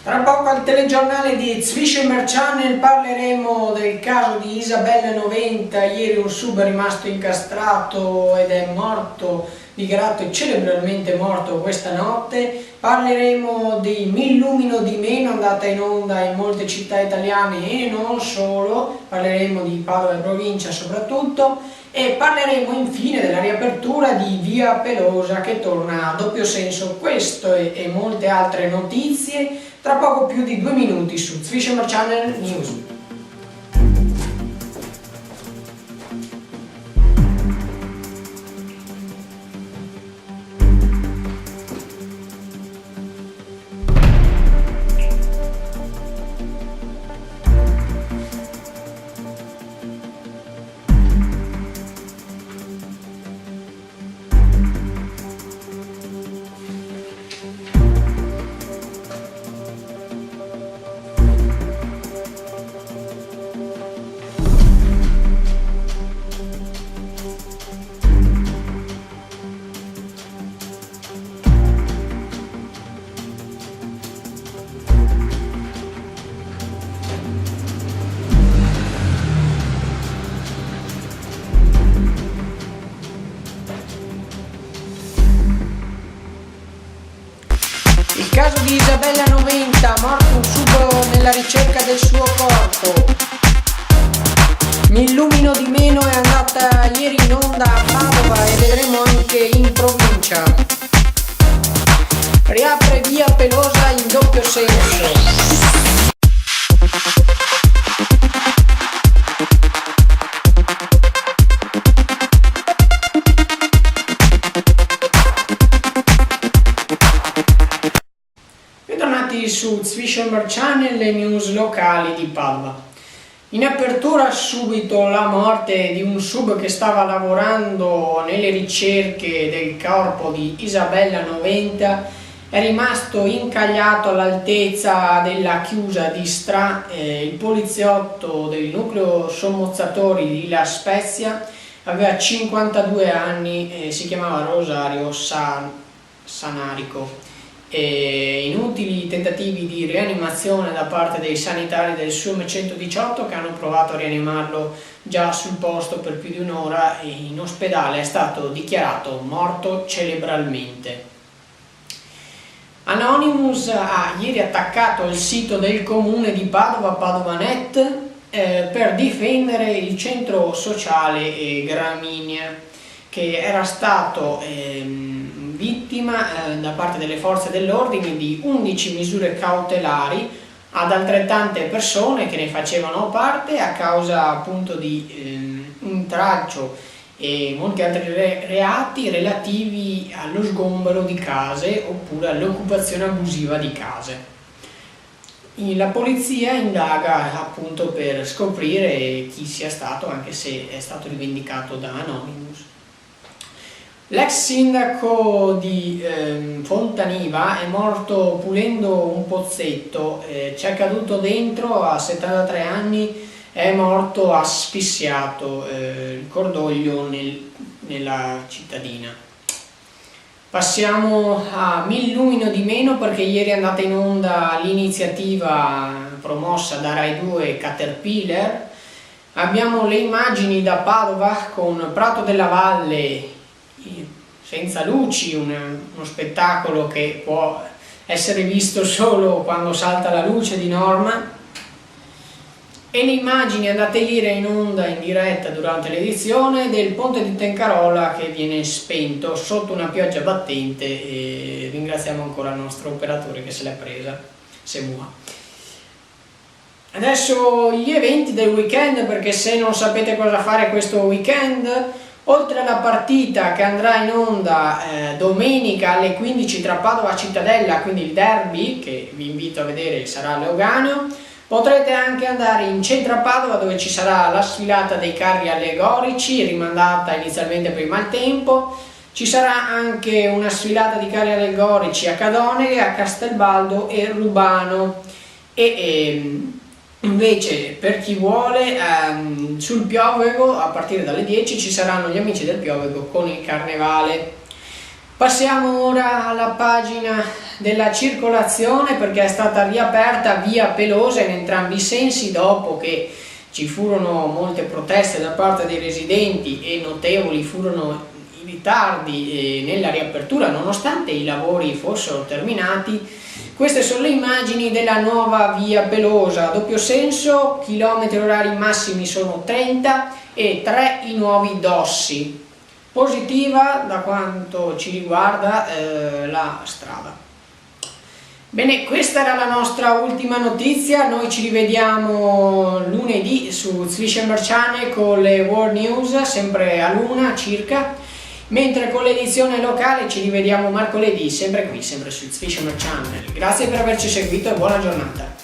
Tra poco al telegiornale di Zwischer Channel parleremo del caso di Isabella 90, ieri un sub è rimasto incastrato ed è morto, dichiarato cerebralmente morto questa notte. Parleremo di Mi illumino di meno, andata in onda in molte città italiane e non solo, parleremo di Padova e provincia soprattutto, e parleremo infine della riapertura di Via Pelosa che torna a doppio senso. Questo e molte altre notizie tra poco più di 2 minuti su Zwischer Channel News. Il caso di Isabella 90, morto un sub nella ricerca del suo corpo. Mi illumino di meno è andata ieri in onda a Padova e vedremo anche in provincia. Riapre Via Pelosa in doppio senso. Bentornati su Zwischer Channel, le news locali di Padova. In apertura subito la morte di un sub che stava lavorando nelle ricerche del corpo di Isabella 90, è rimasto incagliato all'altezza della chiusa di Stra. Il poliziotto del nucleo sommozzatori di La Spezia aveva 52 anni e si chiamava Rosario Sanarico. Inutili tentativi di rianimazione da parte dei sanitari del SUM 118 che hanno provato a rianimarlo già sul posto per più di un'ora e in ospedale è stato dichiarato morto cerebralmente. Anonymous ha ieri attaccato il sito del comune di Padova, Padovanet, per difendere il centro sociale Graminia, che era stato vittima da parte delle forze dell'ordine di 11 misure cautelari ad altrettante persone che ne facevano parte a causa appunto di intralcio e molti altri reati relativi allo sgombero di case oppure all'occupazione abusiva di case. La polizia indaga appunto per scoprire chi sia stato, anche se è stato rivendicato da Anonymous. L'ex sindaco di Fontaniva è morto pulendo un pozzetto, ci è caduto dentro a 73 anni, è morto asfissiato, il cordoglio nella cittadina. Passiamo a Mi illumino di meno, perché ieri è andata in onda l'iniziativa promossa da Rai 2 Caterpillar. Abbiamo le immagini da Padova con Prato della Valle senza luci, uno spettacolo che può essere visto solo quando salta la luce di norma, e le immagini andate ieri in onda in diretta durante l'edizione del ponte di Tencarolla che viene spento sotto una pioggia battente, e ringraziamo ancora il nostro operatore che se l'è presa, Semua. Adesso gli eventi del weekend, perché se non sapete cosa fare questo weekend, oltre alla partita che andrà in onda domenica alle 15 tra Padova e Cittadella, quindi il derby che vi invito a vedere sarà a Leuganeo, potrete anche andare in centro a Padova, dove ci sarà la sfilata dei carri allegorici, rimandata inizialmente per il maltempo. Ci sarà anche una sfilata di carri allegorici a Cadoneghe, a Castelbaldo e Rubano. Invece per chi vuole sul Piovego a partire dalle 10 ci saranno gli amici del Piovego con il carnevale. Passiamo ora alla pagina della circolazione perché è stata riaperta via Pelosa in entrambi i sensi dopo che ci furono molte proteste da parte dei residenti e notevoli furono i ritardi nella riapertura nonostante i lavori fossero terminati. Queste sono le immagini della nuova via Pelosa, a doppio senso, chilometri orari massimi sono 30 e 3 i nuovi dossi. Positiva da quanto ci riguarda la strada. Bene, questa era la nostra ultima notizia, noi ci rivediamo lunedì su Zwischer Channel con le World News, sempre a luna circa, mentre con l'edizione locale ci rivediamo mercoledì, sempre qui, sempre su Zwischer Channel. Grazie per averci seguito e buona giornata.